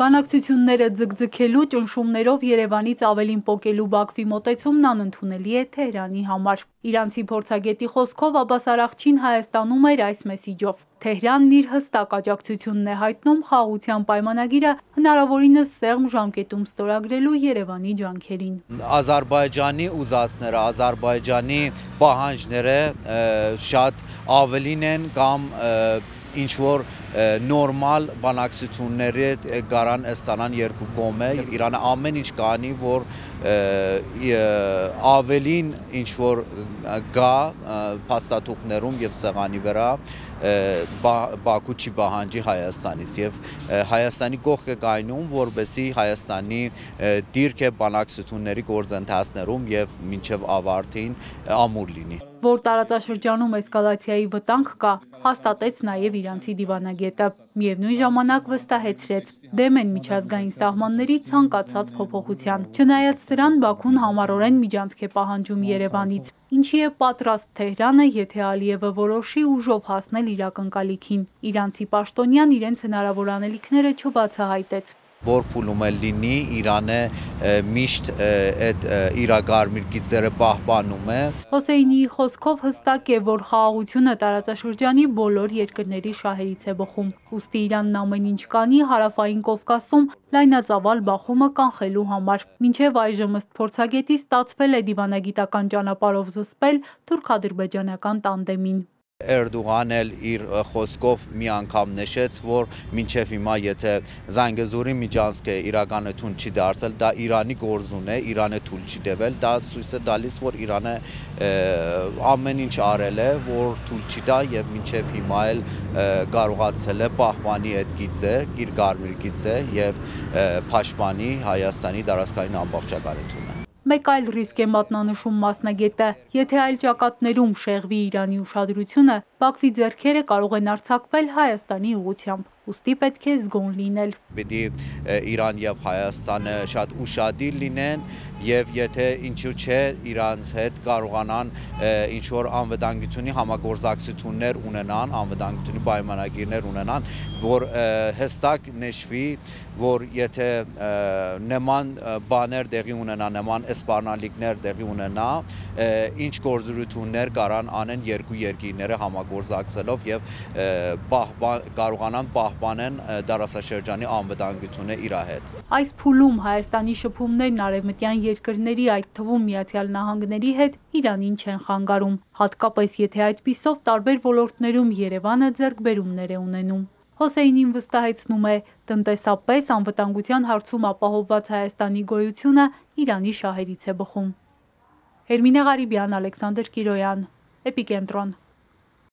Բանակցությունները ձգձգելու, ճնշումներով Երևանից ավելին պոկելու Բաքվի մոտեցումն անընդունելի է Թեհրանի համար։ Իրանցի փորձագետի խոսքով Աբբաս Արաղչին Հայաստանում էր այս մեսիջով։ Թեհրանն իր հստակ աջակցությունն է հայտնում խաղաղության պայմանագիրը հնարավորինս սեղմ ժամկետում ստորագրելու Երևանի ջանքերին։ Ադրբեջանի ուզածները, Ադրբեջանի պահանջները շատ ավելին են կամ ինչ-որ նորմալ բանակցությունների գարան ստանան երկու կողմը։ Իրանը ամեն ինչ կանի, որ ավելին ինչ-որ գա փաստաթուղթներում եւ սեղանի վրա Բաքու չի պահանջի Հայաստանից եւ Հայաստանի կողքը կայնում, որպեսզի Հայաստանի դիրքը բանակցությունների գործընթացներում եւ մինչեւ ավարտին ամուր լինի։ Որ տարածաշրջանում էսկալացիայի վտանգ կա, հաստատեց նաև իրանցի դիվանագետը։ Միևնույն ժամանակ վստահեցրեց, դեմ են միջազգային սահմանների ցանկացած փոփոխության։ Չնայած սրան, Բաքուն համառորեն միջանցք է պահանջում Երևանից, ինչի է պատրաստ Թեհրանը, եթե Ալիևը որոշի ուժով հասնել իր ակնկալիքին։ Իրանցի պաշտոնյան իրենց հնարավոր անելիքները չբացահայտեց։ Որ փուլում է լինի, Իրանը միշտ այդ իրագարմիր գիծերը պահպանում է։ Հոսեյնիի խոսքով հստակ է, որ խաղաղությունը տարածաշրջանի բոլոր երկրների շահերից է բխում։ Ուստի Իրանն ամեն ինչ կանի հարավային Կովկասում լայնածավալ բախումը կանխելու համար։ Մինչև այժմ ըստ փորձագետի ստացվել է դիվանագիտական ճանապարհով զսպել թուրք-ադրբեջանական տանդեմին։ Էրդողանն էլ իր խոսքով մի անգամ նշեց, որ մինչև հիմա եթե Զանգեզուրի միջանցքը իրականություն չի դարձել, դա Իրանի գործուն է, Իրանը թույլ չի տվել, դա ցույց է տալիս, որ Իրանը ամեն ինչ արել է, որ թույլ չի տա եւ մինչև հիմա էլ կարողացել է պահպանի այդ գիծը, իր գարմիր գիծը եւ պաշտպանի Հայաստանի տարածքային ամբողջականությունը։ Մեկ այլ ռիսկ է մատնանշում մասնագետը, եթե այլ ճակատներում շեղվի Իրանի ուշադրությունը, Բաքվի ձեռքերը կարող են արձակվել Հայաստանի ուղղությամբ, ուստի պետք է զգոն լինել։ Պիտի Իրան եւ Հայաստանը շատ ուշադիր լինեն եւ եթե ինչու՞ չէ Իրանց հետ կարողանան ինչ-որ անվտանգությունի համագործակցություններ ունենան, անվտանգությունի պայմանագիրներ ունենան, որ հստակ նշվի, որ եթե նման բաներ տեղի ունենա, նման սպառնալիքներ տեղի ունենա, ինչ գործողություններ կարան անեն երկու երկիրները համագործակցելով եւ կարողանան պահպանեն դարաշրջանի անվտանգությունը իր հետ։ Այս փուլում Հայաստանի շփումներն արևմտյան երկրների, այդ թվում Միացյալ Նահանգների հետ Իրանին չեն խանգարում, հատկապես եթե այդպիսով տարբեր ոլորտներում Երևանը ձեռքբերումներ է ունենում։ Հոսեյնին վստահեցնում է, տնտեսապես անվտանգության հարցում ապահովված Հայաստանի գոյությունը Իրանի շահերից է բխում։ Հերմինե Ղարիբյան, Ալեքսանդր Կիրոյան, Էպիկենտրոն։